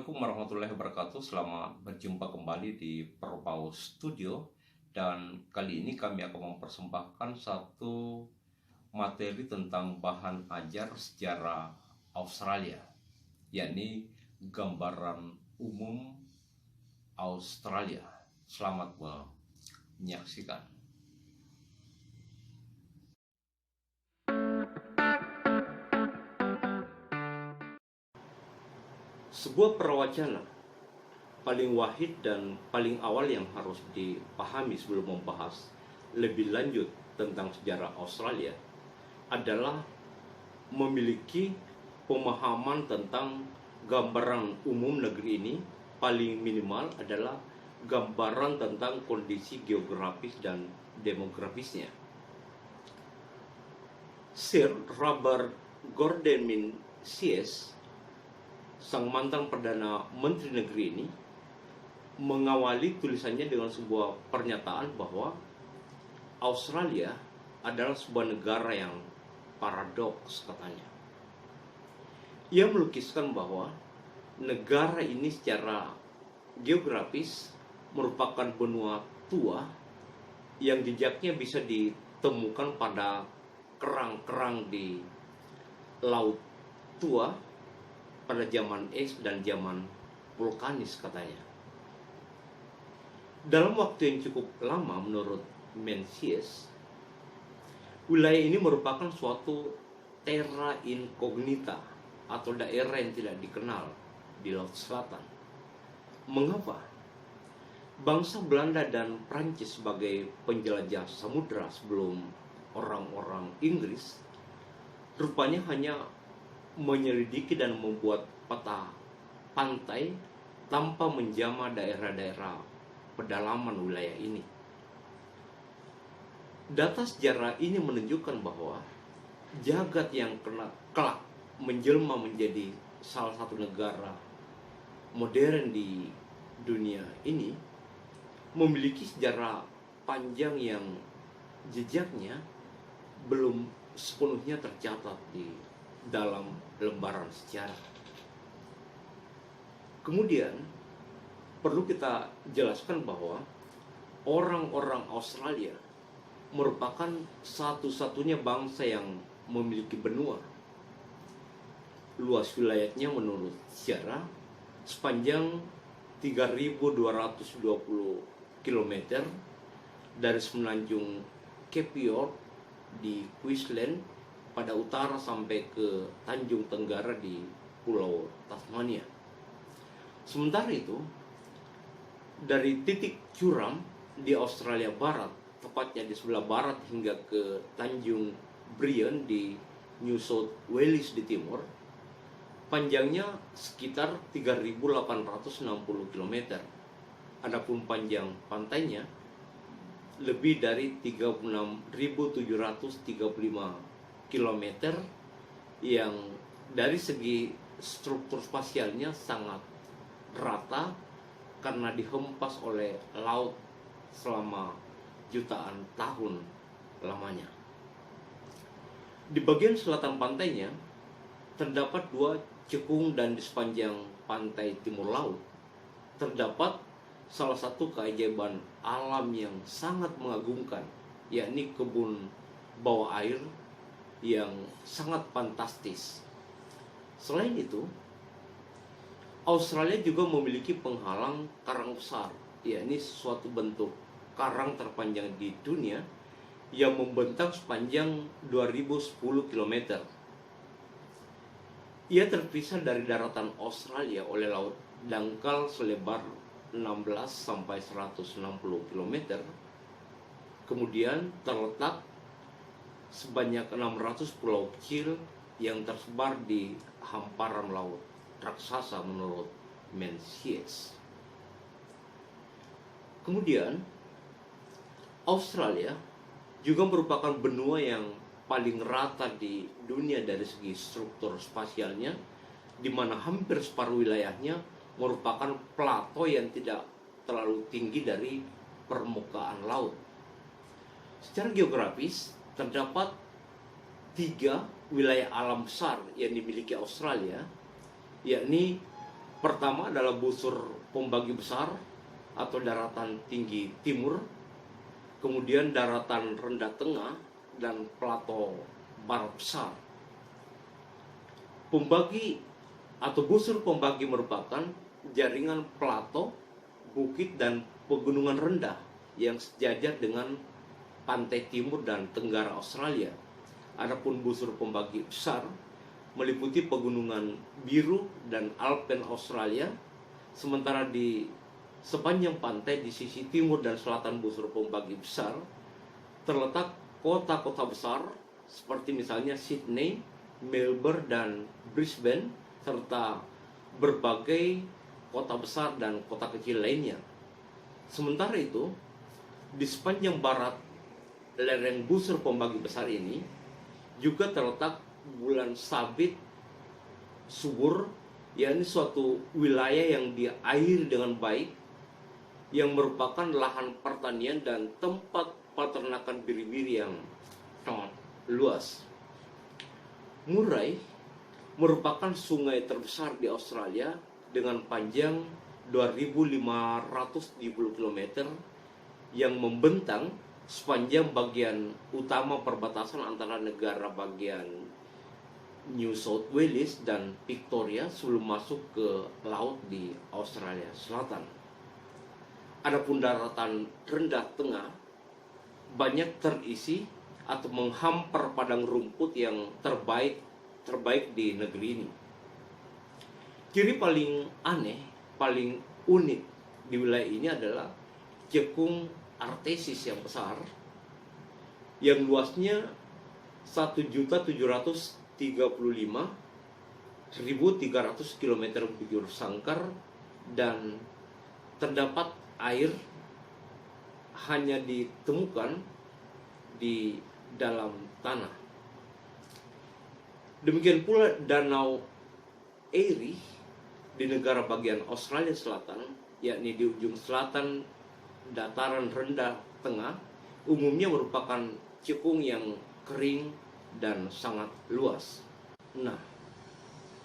Assalamualaikum warahmatullahi wabarakatuh. Selamat berjumpa kembali di Propau Studio. Dan kali ini kami akan mempersembahkan satu materi tentang bahan ajar sejarah Australia, yakni gambaran umum Australia. Selamat menyaksikan. Sebuah perwacana paling wahid dan paling awal yang harus dipahami sebelum membahas lebih lanjut tentang sejarah Australia adalah memiliki pemahaman tentang gambaran umum negeri ini. Paling minimal adalah gambaran tentang kondisi geografis dan demografisnya. Sir Robert Gordon Menzies, sang mantan Perdana Menteri negeri ini, mengawali tulisannya dengan sebuah pernyataan bahwa Australia adalah sebuah negara yang paradoks, katanya. Ia melukiskan bahwa negara ini secara geografis merupakan benua tua yang jejaknya bisa ditemukan pada kerang-kerang di Laut Tua pada zaman es dan zaman vulkanis, katanya. Dalam waktu yang cukup lama, menurut Menzies, wilayah ini merupakan suatu terra incognita atau daerah yang tidak dikenal di Laut Selatan. Mengapa? Bangsa Belanda dan Prancis sebagai penjelajah samudera sebelum orang-orang Inggris rupanya hanya menyelidiki dan membuat peta pantai tanpa menjamah daerah-daerah pedalaman wilayah ini. Data sejarah ini menunjukkan bahwa jagat yang kelak menjelma menjadi salah satu negara modern di dunia ini memiliki sejarah panjang yang jejaknya belum sepenuhnya tercatat di dalam lembaran sejarah. Kemudian perlu kita jelaskan bahwa orang-orang Australia merupakan satu-satunya bangsa yang memiliki benua. Luas wilayahnya menurut sejarah sepanjang 3.220 km dari semenanjung Cape York di Queensland pada utara sampai ke Tanjung Tenggara di Pulau Tasmania. Sementara itu, dari titik curam di Australia Barat, tepatnya di sebelah barat, hingga ke Tanjung Brion di New South Wales di timur, panjangnya sekitar 3.860 km. Adapun panjang pantainya lebih dari 36.735 km yang dari segi struktur spasialnya sangat rata karena dihempas oleh laut selama jutaan tahun lamanya. Di bagian selatan pantainya terdapat dua cekung dan di sepanjang pantai timur laut terdapat salah satu keajaiban alam yang sangat mengagumkan, yakni kebun bawah air yang sangat fantastis. Selain itu, Australia juga memiliki penghalang karang besar, yakni suatu bentuk karang terpanjang di dunia yang membentang sepanjang 2010 km. Ia terpisah dari daratan Australia oleh laut dangkal selebar 16 sampai 160 km. Kemudian terletak sebanyak 600 pulau kecil yang tersebar di hamparan laut raksasa menurut Menzies. Kemudian Australia juga merupakan benua yang paling rata di dunia dari segi struktur spasialnya, di mana hampir separuh wilayahnya merupakan plato yang tidak terlalu tinggi dari permukaan laut. Secara geografis terdapat 3 wilayah alam besar yang dimiliki Australia, yakni Pertama adalah busur pembagi besar atau daratan tinggi timur, kemudian daratan rendah tengah, dan plato barat besar. Pembagi atau busur pembagi merupakan jaringan plato, bukit, dan pegunungan rendah yang sejajar dengan pantai timur dan tenggara Australia. Adapun busur pembagi besar meliputi pegunungan biru dan Alpen Australia, sementara di sepanjang pantai di sisi timur dan selatan busur pembagi besar terletak kota-kota besar seperti misalnya Sydney, Melbourne, dan Brisbane, serta berbagai kota besar dan kota kecil lainnya. Sementara itu, di sepanjang barat lereng busur pembagi besar ini juga terletak bulan sabit subur, yakni suatu wilayah yang diairi dengan baik, yang merupakan lahan pertanian dan tempat peternakan biri-biri yang sangat luas. Murray merupakan sungai terbesar di Australia dengan panjang 2.570 km yang membentang sepanjang bagian utama perbatasan antara negara bagian New South Wales dan Victoria sebelum masuk ke laut di Australia Selatan. Adapun daratan rendah tengah banyak terisi atau menghampar padang rumput yang terbaik di negeri ini. Ciri paling aneh, paling unik di wilayah ini adalah cekung artesis yang besar yang luasnya 1.735.300 km bujur sangkar, dan terdapat air hanya ditemukan di dalam tanah. Demikian pula Danau Erie di negara bagian Australia Selatan, yakni di ujung selatan dataran rendah tengah, umumnya merupakan cekung yang kering dan sangat luas. Nah,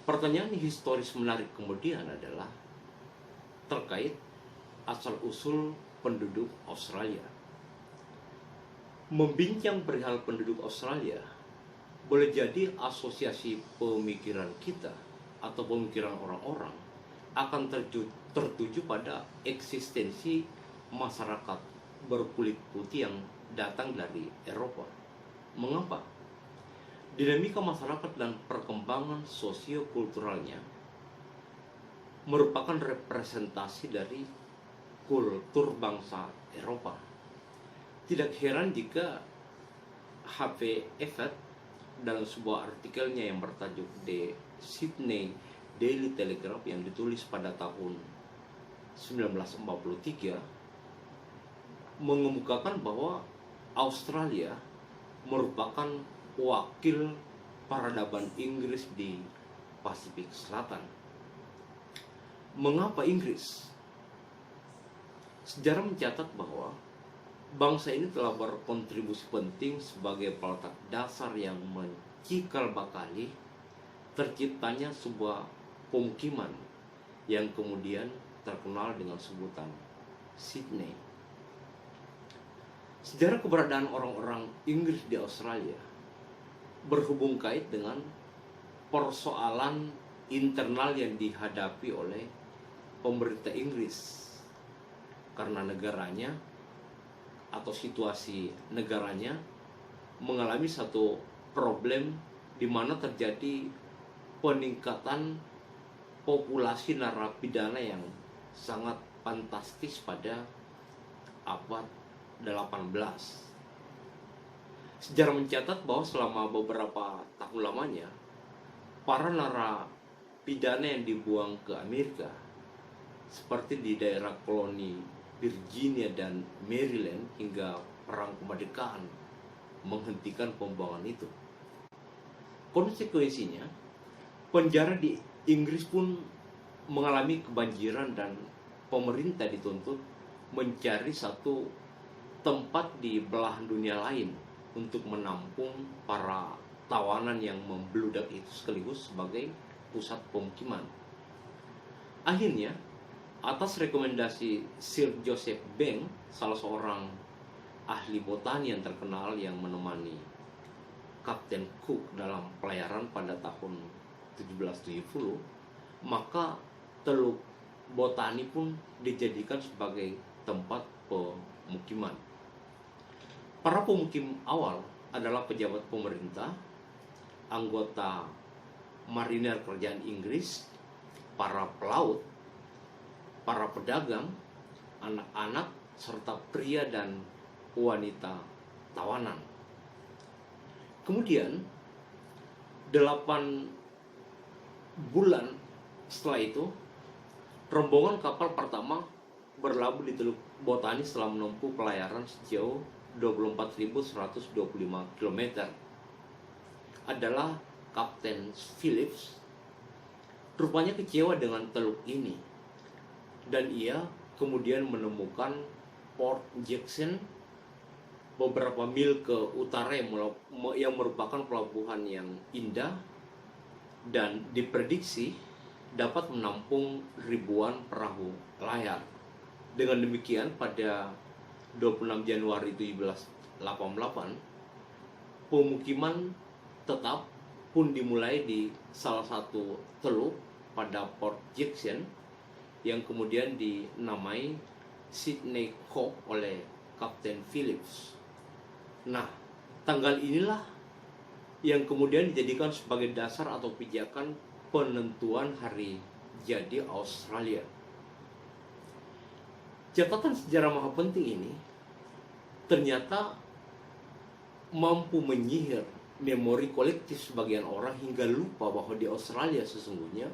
pertanyaan historis menarik kemudian adalah terkait asal-usul penduduk Australia. Membincang perihal penduduk Australia boleh jadi asosiasi pemikiran kita atau pemikiran orang-orang akan tertuju pada eksistensi masyarakat berkulit putih yang datang dari Eropa. Mengapa? Dinamika masyarakat dan perkembangan sosiokulturalnya merupakan representasi dari kultur bangsa Eropa. Tidak heran jika H.V. Effett dalam sebuah artikelnya yang bertajuk The Sydney Daily Telegraph yang ditulis pada tahun 1943 mengemukakan bahwa Australia merupakan wakil peradaban Inggris di Pasifik Selatan. Mengapa Inggris? Sejarah mencatat bahwa bangsa ini telah berkontribusi penting sebagai peletak dasar yang mencikal bakali terciptanya sebuah pemukiman yang kemudian terkenal dengan sebutan Sydney. Sejarah keberadaan orang-orang Inggris di Australia berhubung kait dengan persoalan internal yang dihadapi oleh pemerintah Inggris karena negaranya atau situasi negaranya mengalami satu problem di mana terjadi peningkatan populasi narapidana yang sangat fantastis pada abad 18. Sejarah mencatat bahwa selama beberapa tahun lamanya para narapidana yang dibuang ke Amerika seperti di daerah koloni Virginia dan Maryland hingga perang kemerdekaan menghentikan pembuangan itu. Konsekuensinya, penjara di Inggris pun mengalami kebanjiran dan pemerintah dituntut mencari satu tempat di belahan dunia lain untuk menampung para tawanan yang membludak itu sekaligus sebagai pusat pemukiman. Akhirnya, atas rekomendasi Sir Joseph Banks, salah seorang ahli botani yang terkenal yang menemani Kapten Cook dalam pelayaran pada tahun 1770, maka Teluk Botani pun dijadikan sebagai tempat pemukiman. Para pemukim awal adalah pejabat pemerintah, anggota marinir kerajaan Inggris, para pelaut, para pedagang, anak-anak, serta pria dan wanita tawanan. Kemudian 8 bulan setelah itu, rombongan kapal pertama berlabuh di Teluk Botani setelah menempuh pelayaran sejauh 24.125 km. Adalah Kapten Phillips. Rupanya kecewa dengan teluk ini, dan ia kemudian menemukan Port Jackson beberapa mil ke utara yang merupakan pelabuhan yang indah dan diprediksi dapat menampung ribuan perahu layar. Dengan demikian, pada 26 Januari 1788, pemukiman tetap pun dimulai di salah satu teluk pada Port Jackson yang kemudian dinamai Sydney Cove oleh Kapten Phillips. Nah, tanggal inilah yang kemudian dijadikan sebagai dasar atau pijakan penentuan hari jadi Australia. Catatan sejarah maha penting ini ternyata mampu menyihir memori kolektif sebagian orang hingga lupa bahwa di Australia sesungguhnya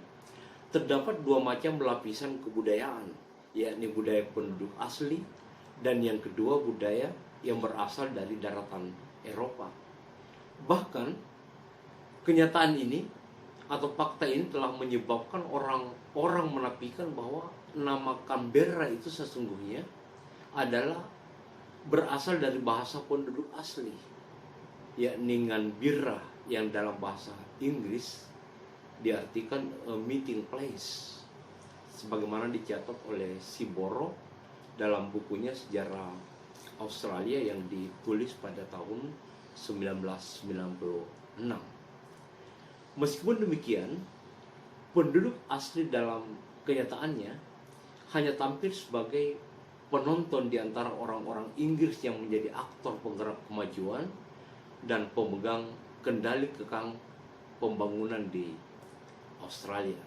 terdapat 2 macam lapisan kebudayaan, yakni budaya penduduk asli dan yang kedua budaya yang berasal dari daratan Eropa. Bahkan kenyataan ini atau fakta ini telah menyebabkan orang-orang menafikan bahwa nama Canberra itu sesungguhnya adalah berasal dari bahasa penduduk asli, yakni Nganbirra, yang dalam bahasa Inggris diartikan a meeting place, sebagaimana dicatat oleh Siboro dalam bukunya Sejarah Australia yang ditulis pada tahun 1996. Meskipun demikian, penduduk asli dalam kenyataannya hanya tampil sebagai penonton di antara orang-orang Inggris yang menjadi aktor penggerak kemajuan dan pemegang kendali kekang pembangunan di Australia.